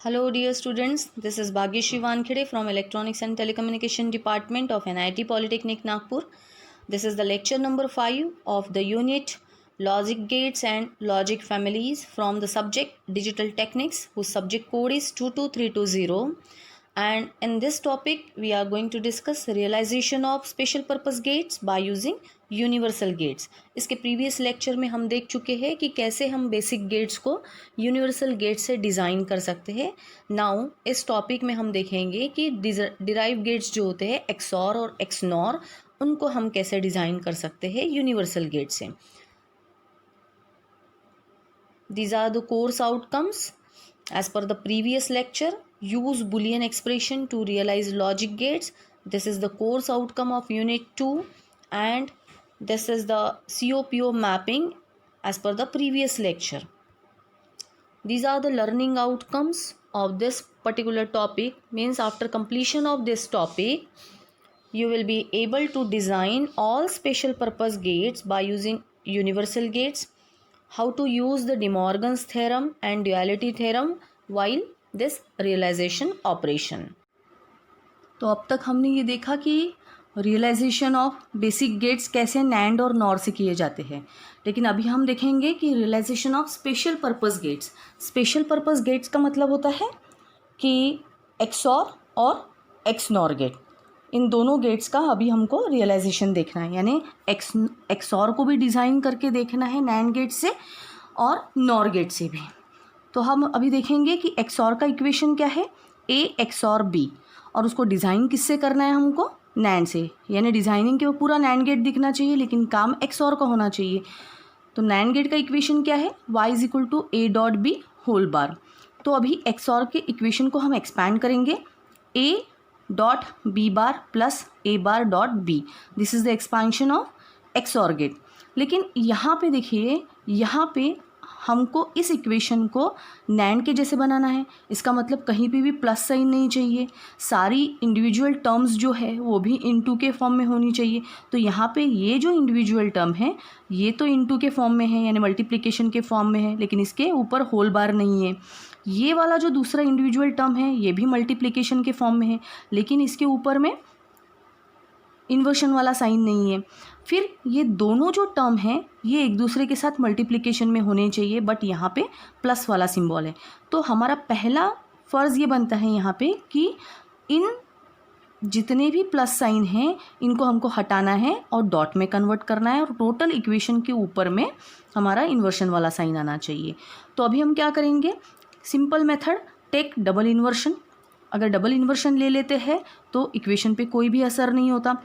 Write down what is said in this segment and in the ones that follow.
Hello dear students, this is Bhagyashree Wankhede from Electronics and Telecommunication Department of NIT Polytechnic Nagpur. This is the lecture number 5 of the unit Logic Gates and Logic Families from the subject Digital Techniques, whose subject code is 22320. And in this topic we are going to discuss realization of special purpose gates by using universal gates. इसके previous lecture में हम देख चुके हैं कि कैसे हम basic gates को यूनिवर्सल गेट्स से डिज़ाइन कर सकते हैं. नाउ इस टॉपिक में हम देखेंगे कि डिराइव गेट्स जो होते हैं एक्सॉर और एक्सनॉर, उनको हम कैसे डिज़ाइन कर सकते हैं यूनिवर्सल गेट से. These are the course outcomes. As per the previous lecture, use Boolean expression to realize logic gates. This is the course outcome of Unit 2 and this is the COPO mapping as per the previous lecture. These are the learning outcomes of this particular topic. Means after completion of this topic, you will be able to design all special purpose gates by using universal gates. How to use the De Morgan's theorem and duality theorem while this realization operation. तो अब तक हमने ये देखा कि realisation of basic gates कैसे NAND और NOR से किए जाते हैं, लेकिन अभी हम देखेंगे कि realisation of special purpose gates. Special purpose gates का मतलब होता है कि एक्सॉर और एक्सनॉर गेट, इन दोनों गेट्स का अभी हमको रियलाइजेशन देखना है. यानी एक्सॉर को भी डिज़ाइन करके देखना है नैंड गेट से और नॉर गेट से भी. तो हम अभी देखेंगे कि एक्सॉर का इक्वेशन क्या है, ए एक्सॉर बी, और उसको डिज़ाइन किससे करना है हमको, नैंड से. यानी डिज़ाइनिंग के वो पूरा नैंड गेट दिखना चाहिए लेकिन काम एक्सॉर का होना चाहिए. तो नैंड गेट का इक्वेशन क्या है, y = a dot B whole bar. तो अभी एक्सॉर के इक्वेशन को हम एक्सपैंड करेंगे, a dot B bar plus a bar dot B. This is the expansion of XOR gate. लेकिन यहाँ पे देखिए, यहाँ पे हमको इस इक्वेशन को नैंड के जैसे बनाना है. इसका मतलब कहीं पे भी प्लस साइन नहीं चाहिए, सारी इंडिविजुअल टर्म्स जो है वो भी इनटू के फॉर्म में होनी चाहिए. तो यहाँ पे ये जो इंडिविजुअल टर्म है ये तो इनटू के फॉर्म में है, यानी मल्टीप्लिकेशन के फॉर्म में है, लेकिन इसके ऊपर होल बार नहीं है. ये वाला जो दूसरा इंडिविजुअल टर्म है ये भी मल्टीप्लिकेशन के फॉर्म में है, लेकिन इसके ऊपर में इन्वर्शन वाला साइन नहीं है. फिर ये दोनों जो टर्म हैं ये एक दूसरे के साथ मल्टीप्लिकेशन में होने चाहिए, बट यहाँ पे प्लस वाला सिंबल है. तो हमारा पहला फ़र्ज़ ये बनता है यहाँ पे कि इन जितने भी प्लस साइन हैं इनको हमको हटाना है और डॉट में कन्वर्ट करना है, और टोटल इक्वेशन के ऊपर में हमारा इन्वर्शन वाला साइन आना चाहिए. तो अभी हम क्या करेंगे, simple method, take double inversion. अगर डबल इन्वर्शन ले लेते हैं तो इक्वेशन पे कोई भी असर नहीं होता,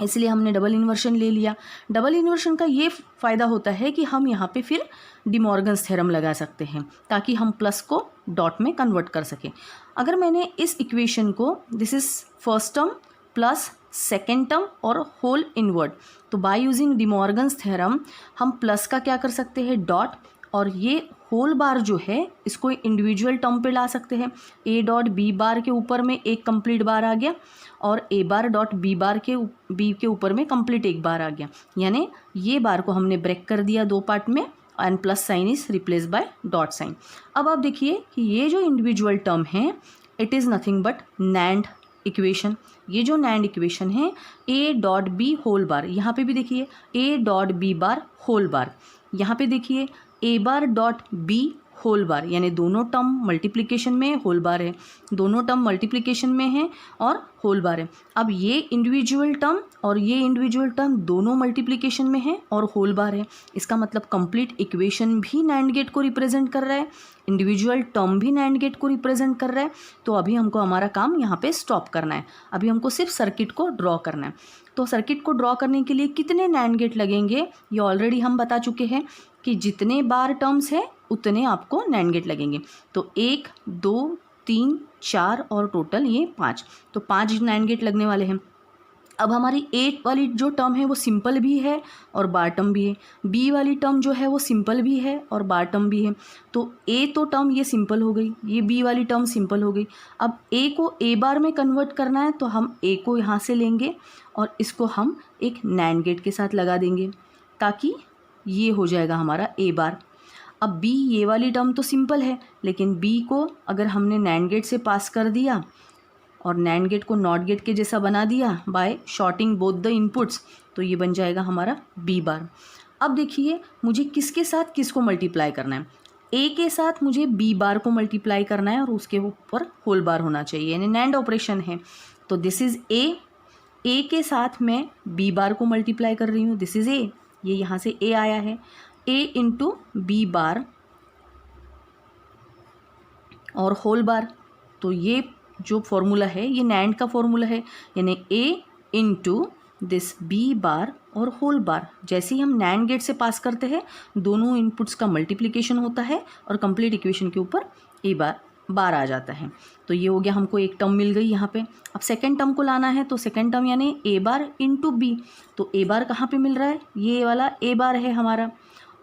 इसलिए हमने डबल इन्वर्शन ले लिया. डबल इन्वर्शन का ये फ़ायदा होता है कि हम यहाँ पे फिर डी मॉर्गन्स थ्योरम लगा सकते हैं ताकि हम प्लस को डॉट में कन्वर्ट कर सकें. अगर मैंने इस इक्वेशन को, this is first term plus second term और होल इनवर्ट, तो by using D Morgan's theorem हम प्लस का क्या कर सकते हैं, डॉट, और ये होल बार जो है इसको इंडिविजुअल टर्म पे ला सकते हैं. ए डॉट बी बार के ऊपर में एक कंप्लीट बार आ गया और ए बार डॉट बी बार के ऊपर में कंप्लीट एक बार आ गया. यानी ये बार को हमने ब्रेक कर दिया दो पार्ट में, and plus sign is replace by dot sign. अब आप देखिए कि ये जो इंडिविजुअल टर्म है it is nothing but NAND equation. ये जो नैंड इक्वेशन है A dot B whole bar, यहाँ पे भी देखिए A dot B bar whole bar, यहाँ पे देखिए A bar dot B whole bar, यानी दोनों टर्म मल्टीप्लिकेशन में होल बार है, दोनों टर्म मल्टीप्लिकेशन में है और होल बार है. अब ये इंडिविजुअल टर्म और ये इंडिविजुअल टर्म दोनों मल्टीप्लिकेशन में है और होल बार है. इसका मतलब कंप्लीट इक्वेशन भी नैंड गेट को रिप्रेजेंट कर रहा है, इंडिविजुअल टर्म भी नैंड गेट को रिप्रेजेंट कर रहा है. तो अभी हमको हमारा काम यहाँ पे स्टॉप करना है. अभी हमको सिर्फ सर्किट को ड्रॉ करना है. तो सर्किट को ड्रॉ करने के लिए कितने नैंड गेट लगेंगे ये ऑलरेडी हम बता चुके हैं कि जितने बार टर्म्स है उतने आपको नैंड गेट लगेंगे. तो 1 2 3 4 और टोटल ये 5, तो 5 नैंड गेट लगने वाले हैं. अब हमारी ए वाली जो टर्म है वो सिंपल भी है और बार टर्म भी है, बी वाली टर्म जो है वो सिंपल भी है और बार टर्म भी है. तो ए तो टर्म ये सिंपल हो गई, ये बी वाली टर्म सिंपल हो गई. अब ए को ए बार में कन्वर्ट करना है तो हम ए को यहाँ से लेंगे और इसको हम एक नैंड गेट के साथ लगा देंगे ताकि ये हो जाएगा हमारा ए बार. अब बी ये वाली टर्म तो सिंपल है, लेकिन बी को अगर हमने नैंड गेट से पास कर दिया और नैंड गेट को नॉट गेट के जैसा बना दिया by shorting both the inputs, तो ये बन जाएगा हमारा बी बार। अब देखिए मुझे किसके साथ किसको मल्टीप्लाई करना है, ए के साथ मुझे बी बार को मल्टीप्लाई करना है और उसके ऊपर होल बार होना चाहिए, यानी नैंड ऑपरेशन है। तो दिस इज़ ए के साथ मैं बी बार को मल्टीप्लाई कर रही हूँ, दिस इज़ ए, ये यहाँ से ए आया है, ए इंटू बी बार और होल बार। तो ये जो फॉर्मूला है ये नैंड का फॉर्मूला है, यानी ए इंटू दिस बी बार और होल बार। जैसे ही हम नैंड गेट से पास करते हैं दोनों इनपुट्स का मल्टीप्लिकेशन होता है और कंप्लीट इक्वेशन के ऊपर ए बार आ जाता है। तो ये हो गया, हमको एक टर्म मिल गई यहाँ पे। अब सेकेंड टर्म को लाना है, तो सेकेंड टर्म यानी ए बार इंटू बी। तो ए बार कहाँ पे मिल रहा है, ये वाला ए बार है हमारा,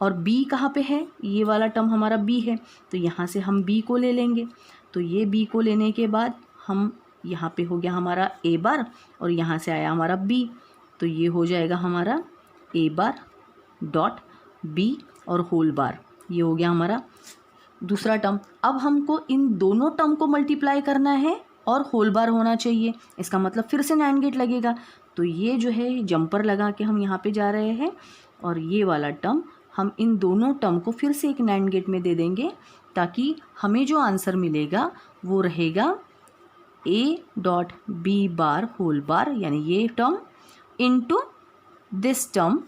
और बी कहाँ पे है, ये वाला टर्म हमारा बी है। तो यहाँ से हम बी को ले लेंगे, तो ये बी को लेने के बाद हम यहाँ पे हो गया हमारा ए बार और यहाँ से आया हमारा बी, तो ये हो जाएगा हमारा ए बार डॉट बी और होल बार। ये हो गया हमारा दूसरा टर्म। अब हमको इन दोनों टर्म को मल्टीप्लाई करना है और होल बार होना चाहिए, इसका मतलब फिर से नैंड गेट लगेगा। तो ये जो है जंपर लगा के हम यहाँ पे जा रहे हैं और ये वाला टर्म हम इन दोनों टर्म को फिर से एक नैंड गेट में दे देंगे, ताकि हमें जो आंसर मिलेगा वो रहेगा A dot B bar whole bar, यानी ये टर्म इनटू दिस टर्म,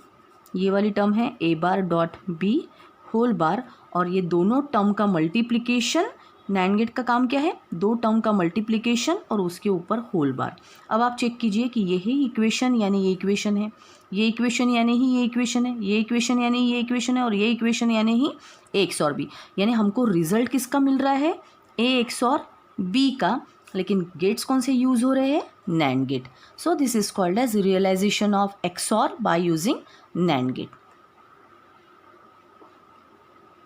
ये वाली टर्म है A bar dot B whole bar, और ये दोनों टर्म का मल्टीप्लिकेशन। नैंड गेट का काम क्या है, दो टर्म का मल्टीप्लिकेशन और उसके ऊपर होल बार। अब आप चेक कीजिए कि ये ही इक्वेशन यानी ये इक्वेशन है, ये इक्वेशन यानी ही ये इक्वेशन है, ये इक्वेशन यानी ये इक्वेशन है, और ये इक्वेशन यानी ही ए एक्स और बी। यानी हमको रिजल्ट किसका मिल रहा है, ए एक्स और बी का, लेकिन गेट्स कौन से यूज हो रहे हैं, NAND gate. So this is called as realization of XOR by using NAND gate.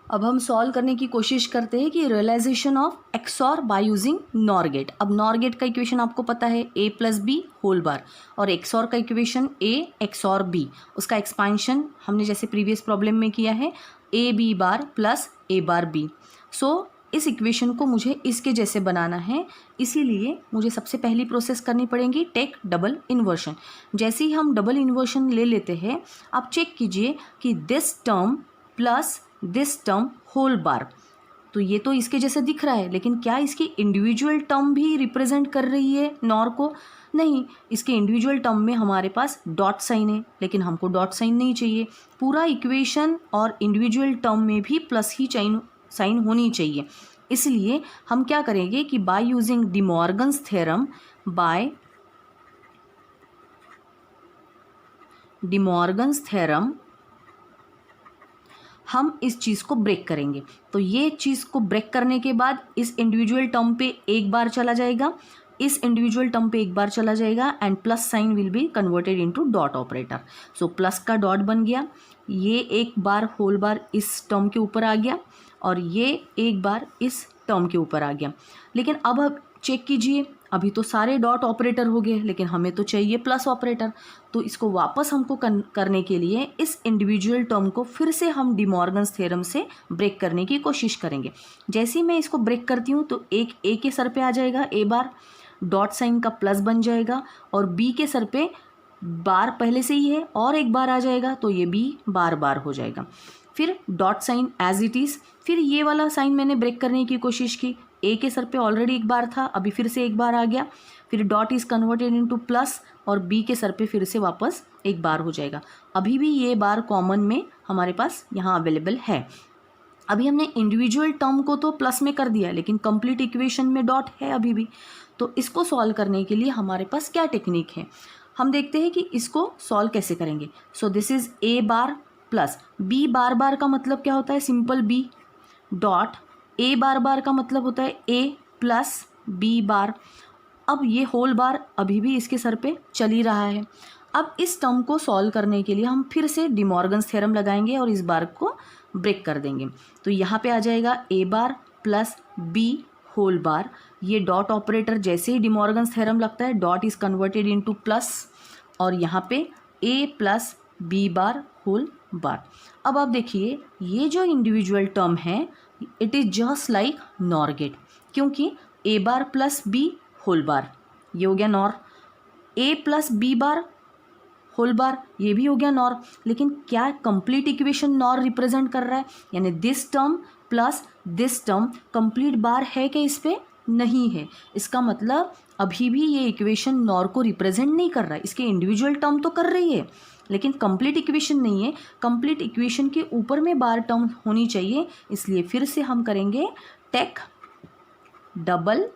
अब हम सॉल्व करने की कोशिश करते हैं कि realisation of XOR by using NOR gate. अब नॉर गेट का इक्वेशन आपको पता है A plus B whole bar, और एक्सऑर का इक्वेशन ए एक्सऑर बी, उसका एक्सपांशन हमने जैसे प्रीवियस प्रॉब्लम में किया है A B bar plus A bar B. सो इस इक्वेशन को मुझे इसके जैसे बनाना है, इसीलिए मुझे सबसे पहली प्रोसेस करनी पड़ेगी टेक डबल इन्वर्शन। जैसे ही हम डबल इन्वर्शन ले लेते हैं, आप चेक कीजिए कि this term plus this term whole bar, तो ये तो इसके जैसे दिख रहा है, लेकिन क्या इसकी इंडिविजुअल टर्म भी रिप्रेजेंट कर रही है नॉर को, नहीं। इसके इंडिविजुअल टर्म में हमारे पास डॉट साइन है, लेकिन हमको डॉट साइन नहीं चाहिए। पूरा इक्वेशन और इंडिविजुअल टर्म में भी प्लस ही साइन होनी चाहिए। इसलिए हम क्या करेंगे कि by using De Morgan's theorem, by De Morgan's theorem हम इस चीज़ को ब्रेक करेंगे। तो ये चीज़ को ब्रेक करने के बाद इस इंडिविजुअल टर्म पे एक बार चला जाएगा, इस इंडिविजुअल टर्म पे एक बार चला जाएगा, and plus sign will be converted into dot operator. So plus का डॉट बन गया, ये एक बार होल बार इस टर्म के ऊपर आ गया और ये एक बार इस टर्म के ऊपर आ गया। लेकिन अब चेक कीजिए, अभी तो सारे डॉट ऑपरेटर हो गए, लेकिन हमें तो चाहिए प्लस ऑपरेटर। तो इसको वापस हमको करने के लिए इस इंडिविजुअल टर्म को फिर से हम डिमॉर्गन्स थ्योरम से ब्रेक करने की कोशिश करेंगे। जैसे ही मैं इसको ब्रेक करती हूँ तो एक ए के सर पे आ जाएगा ए बार, डॉट साइन का प्लस बन जाएगा, और बी के सर पे बार पहले से ही है और एक बार आ जाएगा, तो ये बी बार बार हो जाएगा। फिर dot sign as it is, फिर ये वाला साइन मैंने ब्रेक करने की कोशिश की, ए के सर पे ऑलरेडी एक बार था, अभी फिर से एक बार आ गया, फिर dot is converted into plus, और बी के सर पे फिर से वापस एक बार हो जाएगा। अभी भी ये बार कॉमन में हमारे पास यहाँ अवेलेबल है। अभी हमने इंडिविजुअल टर्म को तो प्लस में कर दिया, लेकिन कंप्लीट इक्वेशन में डॉट है अभी भी। तो इसको सॉल्व करने के लिए हमारे पास क्या टेक्निक है, हम देखते हैं कि इसको सॉल्व कैसे करेंगे। So this is A bar plus B bar bar का मतलब क्या होता है, simple B, dot A bar bar का मतलब होता है ए प्लस बी बार। अब ये होल बार अभी भी इसके सर पे चल ही रहा है। अब इस टर्म को सॉल्व करने के लिए हम फिर से डिमॉर्गन्स थ्योरम लगाएंगे और इस बार को ब्रेक कर देंगे। तो यहाँ पे आ जाएगा A bar plus B whole bar, ये डॉट ऑपरेटर जैसे ही डिमॉर्गन्स थ्योरम लगता है dot is converted into plus, और यहाँ पे A plus B bar whole bar. अब आप देखिए ये जो इंडिविजुअल टर्म है it is just like NOR gate, क्योंकि A bar plus B whole bar ये हो गया NOR, A plus B bar whole bar ये भी हो गया नॉर, लेकिन क्या कंप्लीट इक्वेशन नॉर रिप्रेजेंट कर रहा है, यानी this term plus this term complete bar है कि इस पे नहीं है। इसका मतलब अभी भी ये इक्वेशन नॉर को रिप्रेजेंट नहीं कर रहा है, इसके इंडिविजुअल टर्म तो कर रही है लेकिन कंप्लीट इक्वेशन नहीं है। कंप्लीट इक्वेशन के ऊपर में बार टर्म होनी चाहिए, इसलिए फिर से हम करेंगे टेक डबल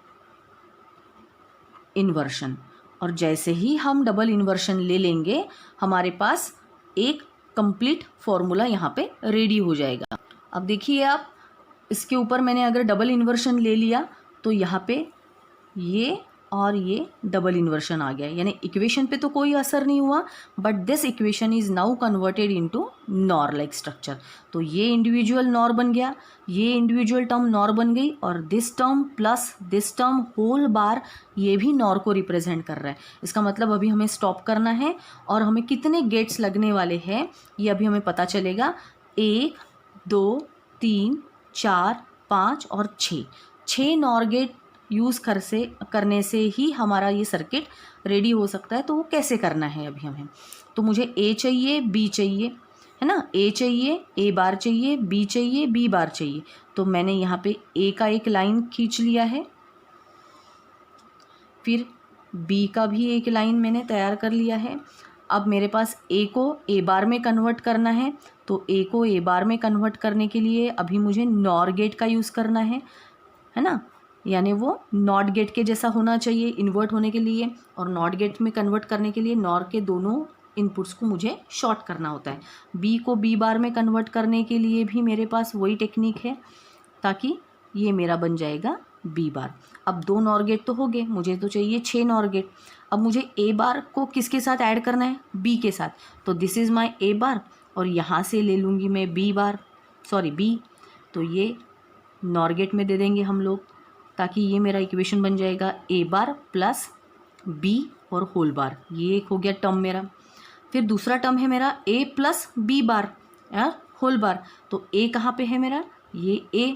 इन्वर्शन, और जैसे ही हम डबल इन्वर्शन ले लेंगे हमारे पास एक कंप्लीट फॉर्मूला यहाँ पे रेडी हो जाएगा। अब देखिए आप इसके ऊपर मैंने अगर डबल इन्वर्शन ले लिया तो यहाँ पे ये और ये डबल इन्वर्शन आ गया, यानी इक्वेशन पे तो कोई असर नहीं हुआ, but this equation is now converted into nor like structure. तो ये इंडिविजुअल नॉर बन गया, ये इंडिविजुअल टर्म नॉर बन गई, और this term plus this term whole bar ये भी नॉर को रिप्रेजेंट कर रहा है। इसका मतलब अभी हमें स्टॉप करना है और हमें कितने गेट्स लगने वाले हैं ये अभी हमें पता चलेगा। 1 2 3 4 5 और 6 नॉर गेट यूज़ करने से ही हमारा ये सर्किट रेडी हो सकता है। तो वो कैसे करना है अभी हमें, तो मुझे ए चाहिए बी चाहिए, है ना, ए चाहिए, ए बार चाहिए, बी चाहिए, बी बार चाहिए। तो मैंने यहाँ पे ए का एक लाइन खींच लिया है, फिर बी का भी एक लाइन मैंने तैयार कर लिया है। अब मेरे पास ए को ए बार में कन्वर्ट करना है, तो ए को ए बार में कन्वर्ट करने के लिए अभी मुझे नॉर गेट का यूज़ करना है ना, यानी वो नॉट गेट के जैसा होना चाहिए इन्वर्ट होने के लिए, और नॉट गेट में कन्वर्ट करने के लिए नॉर के दोनों इनपुट्स को मुझे शॉर्ट करना होता है। बी को बी बार में कन्वर्ट करने के लिए भी मेरे पास वही टेक्निक है, ताकि ये मेरा बन जाएगा बी बार। अब 2 नॉर गेट तो हो गए, मुझे तो चाहिए 6 नॉर गेट। अब मुझे ए बार को किसके साथ ऐड करना है, बी के साथ, तो दिस इज़ माई ए बार, और यहाँ से ले लूँगी मैं बी बार, सॉरी बी, तो ये नॉर गेट में दे देंगे हम लोग, ताकि ये मेरा इक्वेशन बन जाएगा ए बार प्लस बी और होल बार। ये एक हो गया टर्म मेरा। फिर दूसरा टर्म है मेरा A plus B bar whole bar, तो ए कहाँ पे है मेरा, ये ए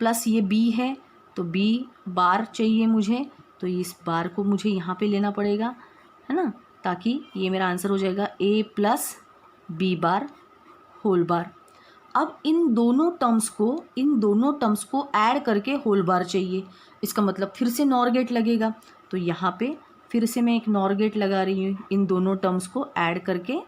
प्लस ये बी है, तो बी बार चाहिए मुझे, तो इस बार को मुझे यहाँ पे लेना पड़ेगा, है ना, ताकि ये मेरा आंसर हो जाएगा A plus B bar whole bar. अब इन दोनों टर्म्स को ऐड करके होल बार चाहिए, इसका मतलब फिर से नॉर गेट लगेगा, तो यहाँ पे फिर से मैं एक नॉर गेट लगा रही हूँ इन दोनों टर्म्स को ऐड करके।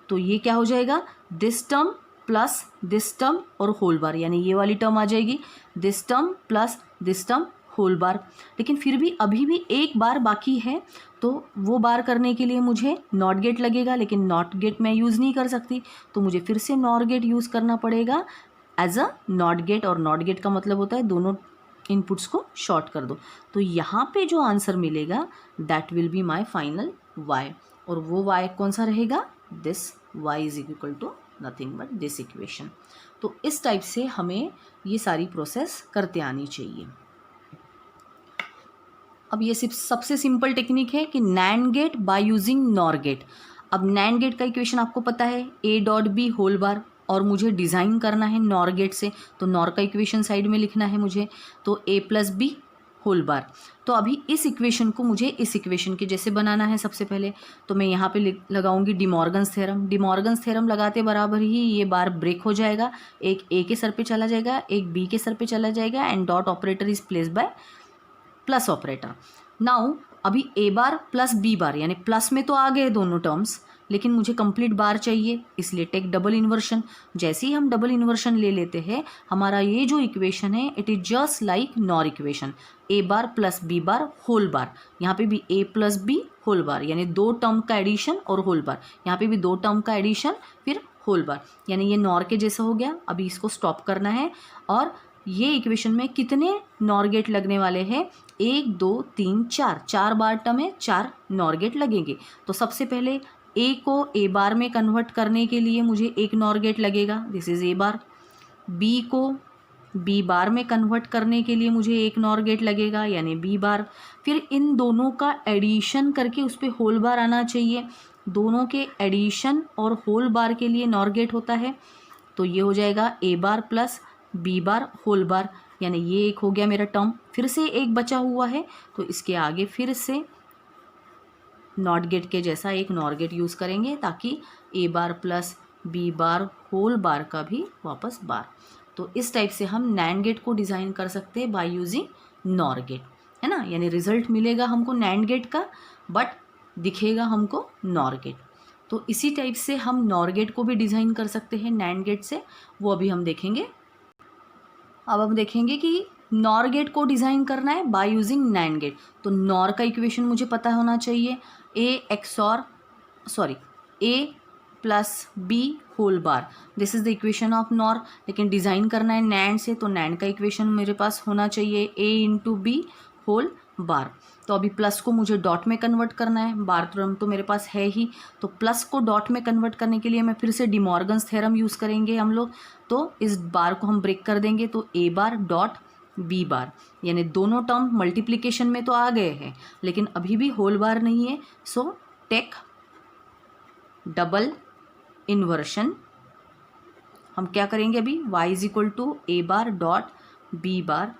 तो ये क्या हो जाएगा, this term plus this term और होल बार, यानी ये वाली टर्म आ जाएगी, this term plus this term whole bar. लेकिन फिर भी अभी भी एक बार बाकी है, तो वो बार करने के लिए मुझे नॉट गेट लगेगा, लेकिन नॉट गेट मैं यूज़ नहीं कर सकती, तो मुझे फिर से नॉर गेट यूज़ करना पड़ेगा एज अ नॉट गेट, और नॉट गेट का मतलब होता है दोनों इनपुट्स को शॉर्ट कर दो। तो यहाँ पे जो आंसर मिलेगा that will be my final Y, और वो वाई कौन सा रहेगा, this Y is equal to nothing but this equation. तो इस टाइप से हमें ये सारी प्रोसेस करते आनी चाहिए। अब ये सिर्फ सबसे सिंपल टेक्निक है कि NAND gate by using NOR gate. अब नैंड गेट का इक्वेशन आपको पता है A dot B whole bar, और मुझे डिज़ाइन करना है नॉर गेट से, तो नॉर का इक्वेशन साइड में लिखना है मुझे, तो ए प्लस बी होल बार। तो अभी इस इक्वेशन को मुझे इस इक्वेशन के जैसे बनाना है। सबसे पहले तो मैं यहाँ पे लगाऊंगी डिमॉर्गन्स थ्योरम। डिमॉर्गन्स थ्योरम लगाते बराबर ही ये बार ब्रेक हो जाएगा, एक ए के सर पे चला जाएगा, एक बी के सर पे चला जाएगा, and dot operator is place by plus operator. Now अभी ए बार प्लस बी बार, यानी प्लस में तो आ गए दोनों टर्म्स, लेकिन मुझे कंप्लीट बार चाहिए, इसलिए टेक डबल इन्वर्शन। जैसे ही हम डबल इन्वर्शन ले लेते हैं, हमारा ये जो इक्वेशन है it is just like NOR equation, A bar plus B bar whole bar. यहाँ पे भी A plus B whole bar, यानी 2 टर्म का एडिशन और होल बार, यहाँ पे भी 2 टर्म का एडिशन फिर होल बार, यानी ये नॉर के जैसा हो गया। अभी इसको स्टॉप करना है, और ये इक्वेशन में कितने नॉर गेट लगने वाले हैं, 1 2 3 4 बार टर्म है, 4 नॉर गेट लगेंगे। तो सबसे पहले ए को ए बार में कन्वर्ट करने के लिए मुझे एक नॉर गेट लगेगा, this is A bar. B को बी बार में कन्वर्ट करने के लिए मुझे एक नॉर गेट लगेगा, यानी बी बार। फिर इन दोनों का एडिशन करके उस पर होल बार आना चाहिए, दोनों के एडिशन और होल बार के लिए नॉर गेट होता है। तो ये हो जाएगा A bar plus B bar whole bar, यानी ये एक हो गया मेरा टर्म। फिर से एक बचा हुआ है, तो इसके आगे फिर से नॉट गेट के जैसा एक नॉर गेट यूज़ करेंगे, ताकि A bar plus B bar whole bar का भी वापस बार। तो इस टाइप से हम नैंड गेट को डिज़ाइन कर सकते हैं बाय यूजिंग नॉर गेट, है ना। यानी रिजल्ट मिलेगा हमको नैंड गेट का, बट दिखेगा हमको नॉर गेट। तो इसी टाइप से हम नॉर गेट को भी डिज़ाइन कर सकते हैं नैंड गेट से, वो अभी हम देखेंगे। अब हम देखेंगे कि नॉर गेट को डिज़ाइन करना है बाय यूजिंग नैंड गेट। तो नॉर का इक्वेशन मुझे पता होना चाहिए, A plus B whole bar, this is the equation of NOR. लेकिन डिज़ाइन करना है नैंड से, तो नैंड का इक्वेशन मेरे पास होना चाहिए ए इंटू बी होल बार। तो अभी प्लस को मुझे डॉट में कन्वर्ट करना है, बार टर्म तो मेरे पास है ही, तो प्लस को डॉट में कन्वर्ट करने के लिए मैं फिर से डिमॉर्गन्स थ्योरम यूज़ करेंगे हम लोग। तो इस बार को हम ब्रेक कर देंगे, तो ए बार डॉट बी बार, यानी दोनों टर्म मल्टीप्लिकेशन में तो आ गए हैं, लेकिन अभी भी होल बार नहीं है। सो टेक डबल इन्वर्शन, हम क्या करेंगे अभी, y is equal to A bar dot B bar,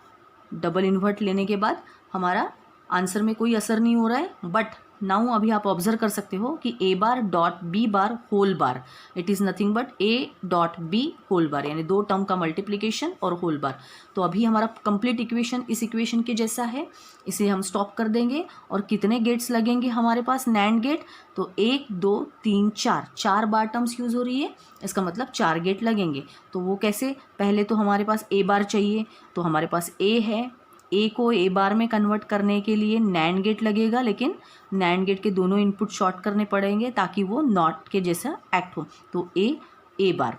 double invert लेने के बाद हमारा आंसर में कोई असर नहीं हो रहा है, बट नाउ अभी आप ऑब्जर्व कर सकते हो कि A bar dot B bar whole bar, it is nothing but A dot B whole bar, यानी दो टर्म का मल्टीप्लिकेशन और होल बार। तो अभी हमारा कंप्लीट इक्वेशन इस इक्वेशन के जैसा है, इसे हम स्टॉप कर देंगे। और कितने गेट्स लगेंगे हमारे पास नैंड गेट, तो 1 2 3 4 बार टर्म्स यूज़ हो रही है, इसका मतलब 4 गेट लगेंगे। तो वो कैसे, पहले तो हमारे पास ए बार चाहिए, तो हमारे पास ए है, ए को ए बार में कन्वर्ट करने के लिए नैंड गेट लगेगा, लेकिन नैंड गेट के दोनों इनपुट शॉर्ट करने पड़ेंगे ताकि वो नॉट के जैसा एक्ट हो। तो ए बार,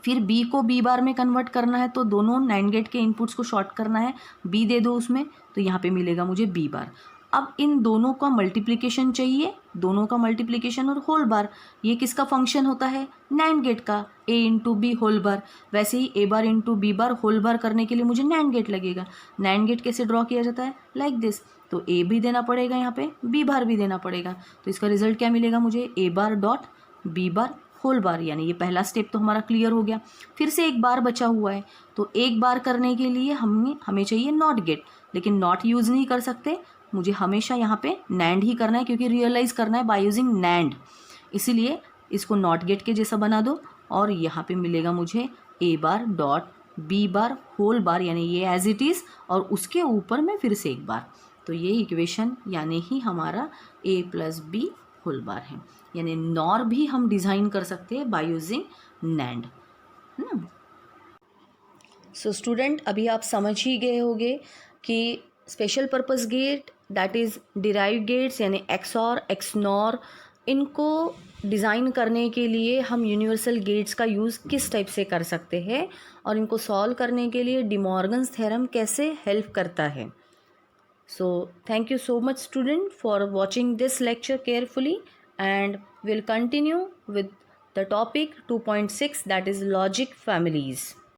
फिर बी को बी बार में कन्वर्ट करना है, तो दोनों नैंड गेट के इनपुट्स को शॉर्ट करना है, बी दे दो उसमें, तो यहाँ पे मिलेगा मुझे बी बार। अब इन दोनों का मल्टीप्लिकेशन चाहिए, दोनों का मल्टीप्लिकेशन और होल बार, ये किसका फंक्शन होता है, नैंड गेट का, A into B whole bar. वैसे ही A bar into B bar whole bar करने के लिए मुझे नैंड गेट लगेगा। नैंड गेट कैसे ड्रॉ किया जाता है, लाइक दिस। तो ए भी देना पड़ेगा यहाँ पे, बी बार भी देना पड़ेगा, तो इसका रिजल्ट क्या मिलेगा मुझे, A bar dot B bar whole bar, यानी ये पहला स्टेप तो हमारा क्लियर हो गया। फिर से एक बार बचा हुआ है, तो एक बार करने के लिए हमें चाहिए नॉट गेट, लेकिन नॉट यूज़ नहीं कर सकते, मुझे हमेशा यहाँ पे नैंड ही करना है, क्योंकि रियलाइज़ करना है बाय यूजिंग नैंड, इसीलिए इसको नॉट गेट के जैसा बना दो। और यहाँ पे मिलेगा मुझे A bar dot B bar whole bar, यानी ये एज इट इज़, और उसके ऊपर में फिर से एक बार। तो ये इक्वेशन यानी ही हमारा ए प्लस बी होल बार है, यानी नॉर भी हम डिज़ाइन कर सकते हैं बाय यूजिंग नैंड, है ना। सो स्टूडेंट, अभी आप समझ ही गए होंगे कि special purpose gate, that is derived gates, यानी XOR XNOR, इनको डिज़ाइन करने के लिए हम यूनिवर्सल गेट्स का यूज़ किस टाइप से कर सकते हैं, और इनको सॉल्व करने के लिए डिमॉर्गन्स थ्योरम कैसे हेल्प करता है। So thank you so much student for watching this lecture carefully, and we'll continue with the topic 2.6, that is logic families.